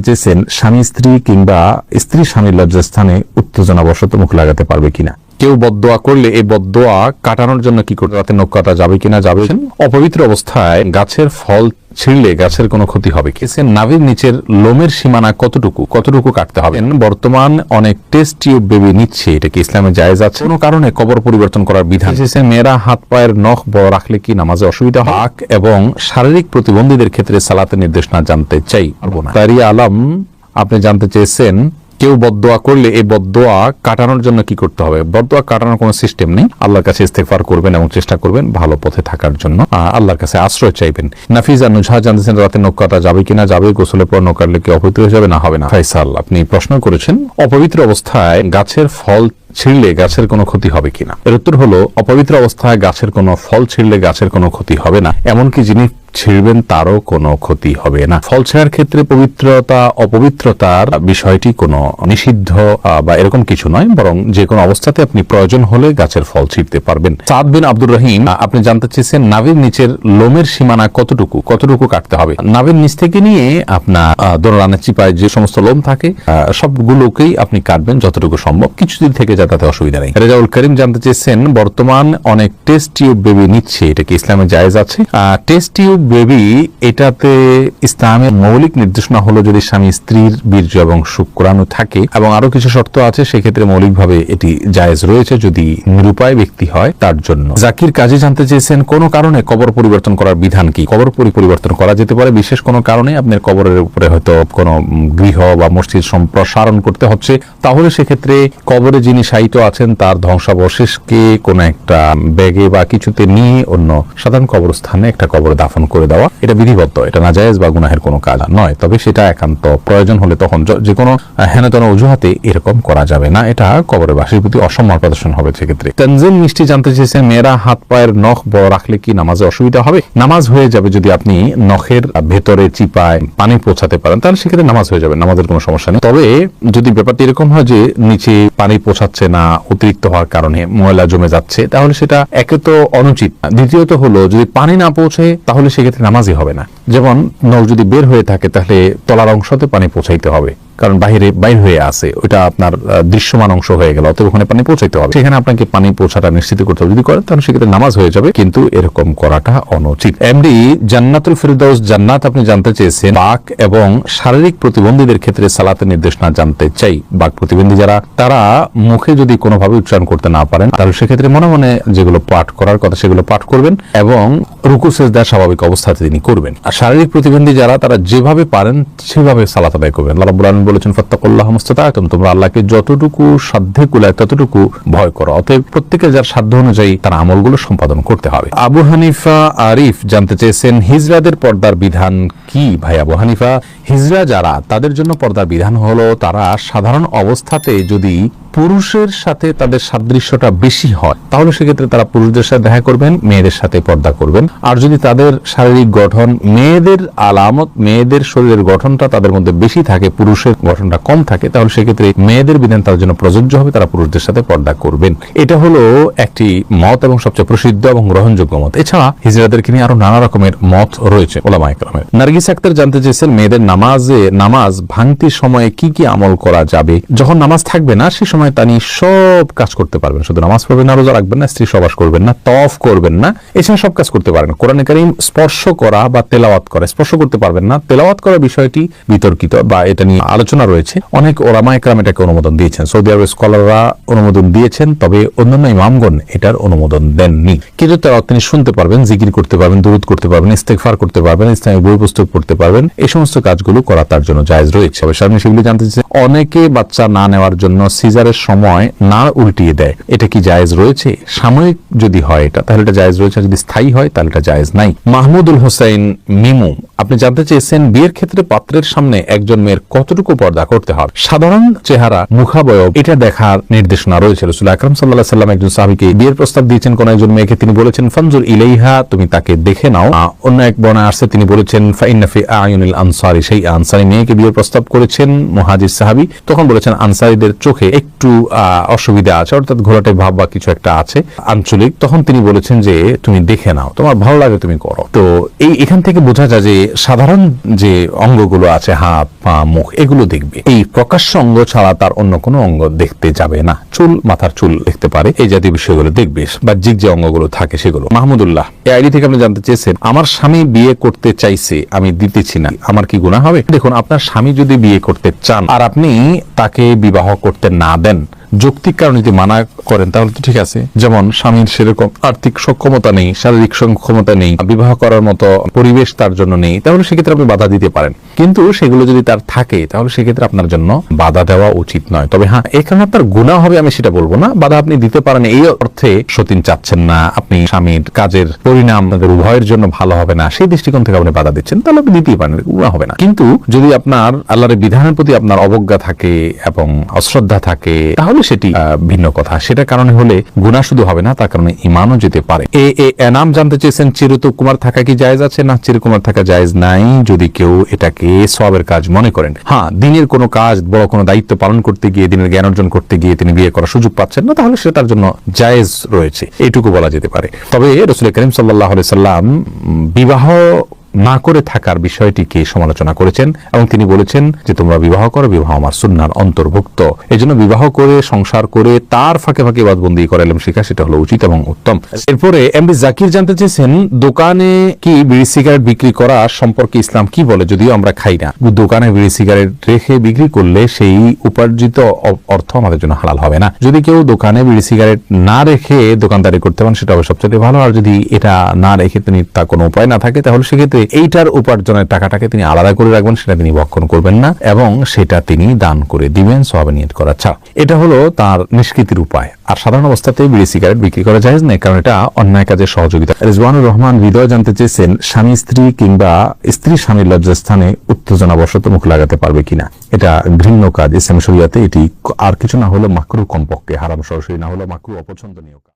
চেয়েছেন স্বামী স্ত্রী কিংবা স্ত্রী স্বামীর লজ্জাস্থানে উত্তেজনাবশত মুখ লাগাতে পারবে কিনা। কেউ বদদোয়া করলে এই বদদোয়া কাটানোর জন্য কি করতে, রাতে নখ কাটা যাবে কিনা। যাবে। অপবিত্র অবস্থায় গাছের ফল ছিঁড়লে গাছের কোনো ক্ষতি হবে কি? নাভির নিচের লোমের সীমানা কতটুকু কাটতে হবে। বর্তমান অনেক টেস্ট টিউব বেবি নিচ্ছে, এটা কি ইসলামে জায়েজ আছে? কোনো কারণে কবর পরিবর্তন করার বিধান এসেছে। মেয়েরা হাত পায়ের নখ বড় রাখলে কি নামাজে অসুবিধা হয়? হাক এবং শারীরিক প্রতিবন্ধীদের ক্ষেত্রে সালাতের নির্দেশনা জানতে চাই। তারিয়া আলম আপনি জানতে চেয়েছেন কেউ বদদোয়া করলে এই বদদোয়া কাটানোর জন্য কি করতে হবে। বদদোয়া কাটানোর কোনো সিস্টেম নেই। আল্লাহর কাছে ইস্তেগফার করবেন এবং চেষ্টা করবেন ভালো পথে থাকার জন্য, আল্লাহর কাছে আশ্রয় চাইবেন। নাফিজা নুজহা জানতেছেন রাতে নখ কাটা যাবে কিনা। যাবে। গোসলের পর নখ কাটলে কি অপবিত্র হয়ে যাবে? না, হবে না। ফাইসাল আপনি প্রশ্ন করেছেন অপবিত্র অবস্থায় গাছের ফল ছিঁড়লে গাছের কোনো ক্ষতি হবে কিনা। এর উত্তর হলো অপবিত্র অবস্থায় গাছের কোনো ফল ছিঁড়লে গাছের কোনো ক্ষতি হবে না। এমনকি যিনি ছিঁড়বেন তারও কোনো ক্ষতি হবে না। ফল ছেঁড়ার ক্ষেত্রে পবিত্রতা অপবিত্রতার বিষয়টি কোনো নিষিদ্ধ বা এরকম কিছু নয়, বরং যে কোনো অবস্থাতে আপনি প্রয়োজন হলে গাছের ফল ছিঁড়তে পারবেন। সাদ বিন আব্দুর রহিম আপনি জানতে চেয়েছেন নাভির নিচের লোমের সীমানা কতটুকু কাটতে হবে। নাভির নিচ থেকে নিয়ে আপনার দোলনার চিপায় যে সমস্ত লোম থাকে সবগুলোকেই আপনি কাটবেন যতটুকু সম্ভব। কিছুদিন থেকে যায় তাতে অসুবিধা নেই। রেজাউল করিম জানতে চেয়েছেন বর্তমান অনেক টেস্ট টিউব বেবি নিচ্ছে, এটা কি ইসলামে জায়েজ আছে? টেস্ট টিউব বেবি এটাতে ইসলামের মৌলিক নির্দেশনা হলো যদি স্বামী স্ত্রীর বীর্য এবং শুক্রাণু থাকে এবং আরো কিছু শর্ত আছে, সেক্ষেত্রে মৌলিকভাবে এটি জায়েজ রয়েছে যদি নিরুপায় ব্যক্তি হয় তার জন্য। জাকির কাজী জানতে চেয়েছেন কোন কারণে কবর পরিবর্তন করার বিধান কি। কবর পরিবর্তন করা যেতে পারে বিশেষ কোনো কারণে। আপনার কবরের উপরে হয়তো কোনো গৃহ বা মসজিদ সম্প্রসারণ করতে হচ্ছে, তাহলে সেক্ষেত্রে কবরে যিনি শায়িত আছেন তার ধ্বংসাবশেষকে কোনো একটা ব্যাগে বা কিছুতে নিয়ে অন্য সাধারণ কবরস্থানে একটা কবর দাফন করে দেওয়া, এটা বিধিবদ্ধ। এটা নাজায়েজ বা গুনাহের কোনো কাজ নয়। তবে সেটা একান্ত প্রয়োজন হলে তখন যে কোনো হেনতন অজুহাতে এরকম করা যাবে না। এটা কবরের বাসীর প্রতি অসম্মান প্রদর্শন হবে সেক্ষেত্রে। তানজিম মিষ্টি জানতে চেয়েছেন মেয়েরা হাত পায়ের নখ বড় রাখলে কি নামাজে অসুবিধা হবে। নামাজ হয়ে যাবে যদি আপনি নখের ভেতরে চিপায় পানি পৌঁছাতে পারেন, তাহলে সেক্ষেত্রে নামাজ হয়ে যাবে, নামাজের কোনো সমস্যা নেই। তবে যদি ব্যাপারটি এরকম হয় যে নিচে পানি পৌঁছাচ্ছে না, অতিরিক্ত হওয়ার কারণে ময়লা জমে যাচ্ছে, তাহলে সেটা একে তো অনুচিত। দ্বিতীয়ত হলো যদি পানি না পৌঁছে তাহলে সেক্ষেত্রে নামাজই হবে না। যেমন নখ যদি বের হয়ে থাকে তাহলে তলার অংশতে পানি পৌঁছাইতে হবে, কারণ বাইর হয়ে আছে, ওইটা আপনার দৃশ্যমান অংশ হয়ে গেল, অতএব ওখানে পানি পৌঁছাইতে হবে। সেখানে আপনাকে পানি পৌঁছাটা নিশ্চিত করতে হবে। যদি করেন তাহলে সেক্ষেত্রে নামাজ হয়ে যাবে, কিন্তু এরকম করাটা অনুচিত। এমডি জান্নাতুল ফেরদাউস জান্নাত আপনি জানতে চেয়েছেন বাক এবং শারীরিক প্রতিবন্ধীদের ক্ষেত্রে সালাতের নির্দেশনা জানতে চাই। বাক প্রতিবন্ধী যারা, তারা মুখে যদি কোনোভাবে উচ্চারণ করতে না পারেন তাহলে সেক্ষেত্রে মনে মনে যেগুলো পাঠ করার কথা সেগুলো পাঠ করবেন এবং রুকু সিজদা স্বাভাবিক অবস্থাতে তিনি করবেন। আর শারীরিক প্রতিবন্ধী যারা, তারা যেভাবে পারেন সেভাবে সালাত আদায় করবেন। আল্লাহ রাব্বুল আলামিন বলেছেন ফাত্তাকুল্লাহ মাসতাতা'তুম, তোমরা আল্লাহকে যতটুকু সাধ্যে কুলায় ততটুকু ভয় করো। অতএব প্রত্যেকের যার সাধ্য অনুযায়ী তার আমলগুলো সম্পাদন করতে হবে। আবু হানিফা আরিফ জানতে চেয়েছেন হিজড়াদের পর্দার বিধান কি। ভাই আবু হানিফা, হিজড়া যারা, তাদের জন্য পর্দার বিধান হলো তারা সাধারণ অবস্থাতে যদি পুরুষের সাথে তাদের সাদৃশ্যটা বেশি হয় তাহলে সেক্ষেত্রে তারা পুরুষদের সাথে দেখা করবেন, মেয়েদের সাথে পর্দা করবেন। আর যদি তাদের শারীরিক গঠন মেয়েদের আলামত, মেয়েদের শরীরের গঠনটা তাদের মধ্যে বেশি থাকে, পুরুষের গঠনটা কম থাকে, তাহলে সেক্ষেত্রে মেয়েদের বিধান তার জন্য প্রযোজ্য হবে, তারা পুরুষদের সাথে পর্দা করবেন। এটা হলো একটি মত এবং সবচেয়ে প্রসিদ্ধ এবং গ্রহণযোগ্য মত। এছাড়া হিজড়াদেরকে নিয়ে আরো নানা রকমের মত রয়েছে ওলামায়ে কেরামের। নার্গিস আক্তার জানতে চেয়েছেন মেয়েদের নামাজ ভাঙতির সময়ে কি কি আমল করা যাবে। যখন নামাজ থাকবে না সে সময় তিনি সব কাজ করতে পারবেন, শুধু নামাজ পড়বেন না, রোজা রাখবেন না, স্ত্রী সহবাস করবেন না, তওয়াফ করবেন না, এছাড়া সব কাজ করতে পারেন। কোরআনে কারীম স্পর্শ করা বা তেলাওয়াত করা, স্পর্শ করতে পারবেন না, তেলাওয়াত করার বিষয়টি বিতর্কিত বা এটা নিয়ে আলোচনা রয়েছে। অনেক ওলামায়ে কেরাম এটাকে অনুমোদন দিয়েছেন, সৌদি আরবের স্কলাররা অনুমোদন দিয়েছেন, তবে অন্যান্য ইমামগণ এটার অনুমোদন দেননি। কিন্তু তেলাওয়াত তিনি শুনতে পারবেন, জিকির করতে পারবেন, দুরূদ করতে পারবেন, ইস্তেগফার করতে পারবেন, ইসলামিক বই পুস্তক পড়তে পারবেন, এই সমস্ত কাজগুলো করা তার জন্য জায়েজ রয়েছে। সামনে সেগুলি জানতে চাইছেন অনেকে বাচ্চা না নেওয়ার জন্য সিজারের সময় না উল্টিয়ে দেয়, এটা কি জায়েজ রয়েছে? সাময়িক যদি হয় এটা তাহলে এটা জায়েজ রয়েছে, যদি স্থায়ী হয় তাহলে এটা জায়েজ নাই। মাহমুদুল হোসেন মিমু আপনি জানতে চেয়েছেন বিয়ের ক্ষেত্রে পাত্রের সামনে একজন মেয়ের কতটুকু পর্দা করতে হবে। সাধারণ চেহারা, মুখাবয়ব এটা দেখার নির্দেশনা রয়েছে। রাসূল আকরাম সাল্লাল্লাহু আলাইহি ওয়াসাল্লাম একজন সাহাবীকে বিয়ের প্রস্তাব দিয়েছেন কোন একজন মেয়েকে, তিনি বলেছেন ফানজুর ইলাইহা, তুমি তাকে দেখে নাও। অন্য এক বর্ণনায় আসছে তিনি বলেছেন ফাইন্না ফি আয়ুনিল আনসারি, সেই আনসারী মেয়েকে বিয়ের প্রস্তাব করেছেন মুহাজির সাহাবী, তখন বলেছেন আনসারীদের চোখে একটু একটু অসুবিধা আছে, অর্থাৎ ঘোলাটে ভাব বা কিছু একটা আছে আঞ্চলিক, তখন তিনি বলেছেন যে তুমি দেখে নাও, তোমার ভালো লাগে তুমি করো। তো এখান থেকে বোঝা যায় যে সাধারণ যে অঙ্গগুলো আছে, হাত পা মুখ, এগুলো দেখবে, এই প্রকাশ্য অঙ্গ ছাড়া তার অন্য কোনো অঙ্গ দেখতে যাবে না। চুল, মাথার চুল দেখতে পারে, এই জাতীয় বিষয়গুলো দেখবে, বাহ্যিক যে অঙ্গগুলো থাকে সেগুলো। মাহমুদুল্লাহ এই আইডি থেকে আপনি জানতে চেয়েছেন, আমার স্বামী বিয়ে করতে চাইছে, আমি দিতেছি না, আমার কি গুনাহ হবে? দেখুন, আপনার স্বামী যদি বিয়ে করতে চান আর আপনি তাকে বিবাহ করতে না দেন, যৌক্তিক কারণে যদি মানা করেন, তাহলে তো ঠিক আছে। যেমন স্বামীর সেরকম আর্থিক সক্ষমতা নেই, শারীরিক সক্ষমতা নেই, বিবাহ করার মতো পরিবেশ তার জন্য নেই, তাহলে সেক্ষেত্রে আপনি বাধা দিতে পারেন। কিন্তু সেগুলো যদি তার থাকে, তাহলে সেক্ষেত্রে আপনার জন্য বাধা দেওয়া উচিত নয়। তবে হ্যাঁ, এখানে আপনার গুনাহ হবে আমি সেটা বলবো না, বাধা আপনি দিতে পারেন এই অর্থে সতীন চাচ্ছেন না, আপনি স্বামীর কাজের পরিণাম আপনাদের উভয়ের জন্য ভালো হবে না, সেই দৃষ্টিকোণ থেকে আপনি বাধা দিচ্ছেন, তাহলে আপনি দিতেই পারেন, গুনাহ হবে না। কিন্তু যদি আপনার আল্লাহর বিধানের প্রতি আপনার অবজ্ঞা থাকে এবং অশ্রদ্ধা থাকে, তাহলে সেটি ভিন্ন কথা। সেটা কারণে হলে গুনাহ শুধু হবে না, তার কারণে ঈমানও যেতে পারে। এনাম জানতে চেয়েছেন, চিরকুমার থাকা কি জায়েজ আছে? না, চিরকুমার থাকা জায়েজ নাই, যদি কেউ এটাকে সওয়াবের কাজ মনে করেন। হ্যাঁ, দিনের কোনো কাজ, বড় কোনো দায়িত্ব পালন করতে গিয়ে, দিনের জ্ঞান অর্জন করতে গিয়ে তিনি বিয়ে করার সুযোগ পাচ্ছেন না, তাহলে সেটা তার জন্য জায়েজ রয়েছে, এইটুকু বলা যেতে পারে। তবে রাসূল করিম সাল্লাল্লাহু আলাইহি সাল্লাম বিবাহ না করে থাকার বিষয়টিকে সমালোচনা করেছেন এবং তিনি বলেছেন যে তোমরা বিবাহ করো, বিবাহ আমার সুন্নাহর অন্তর্ভুক্ত। এই জন্য বিবাহ করে, সংসার করে, তার ফাঁকে ফাঁকে ইবাদতবন্দি করে এলম শিখা, সেটা হলো উচিত এবং উত্তম। এরপরে এমডি জাকির জানতে চেয়েছেন, দোকানে কি বিড়ি সিগারেট বিক্রি করা সম্পর্কে ইসলাম কি বলে? যদিও আমরা খাই না, দোকানে বিড়ি সিগারেট রেখে বিক্রি করলে সেই উপার্জিত অর্থ আমাদের জন্য হালাল হবে না। যদি কেউ দোকানে বিড়ি সিগারেট না রেখে দোকানদারি করতে পারেন, সেটা হবে সবচেয়ে ভালো। আর যদি এটা না রেখে তিনি তার কোনো উপায় না থাকে, তাহলে সেক্ষেত্রে এইটার উপার্জনের টাকাটাকে তিনি আলাদা করে রাখবেন, সেটা তিনি ভক্ষণ করবেন না এবং সেটা তিনি দান করে দিবেন সওয়াবে নিয়ত করা ছাড়া। এটা হলো তার নিষ্কৃতির উপায়। আর সাধারণ অবস্থাতে বিড়ি সিগারেট বিক্রি করা জায়েজ নেই, কারণ এটা অন্যায় কাজে সহযোগিতা। রিজওয়ানুর রহমান হৃদয় জানতে চেয়েছেন, স্বামী স্ত্রী কিংবা স্ত্রী স্বামীর লজ্জাস্থানে উত্তেজনাবশত মুখ লাগাতে পারবে কিনা? এটা ঘৃণ্য কাজ ইসলামী শরীয়তে, এটি আর কিছু না হলো মাকরুহ, কমপক্ষে হারাম সরাসরি না হলো মাকরুহ, অপছন্দনীয় কাজ।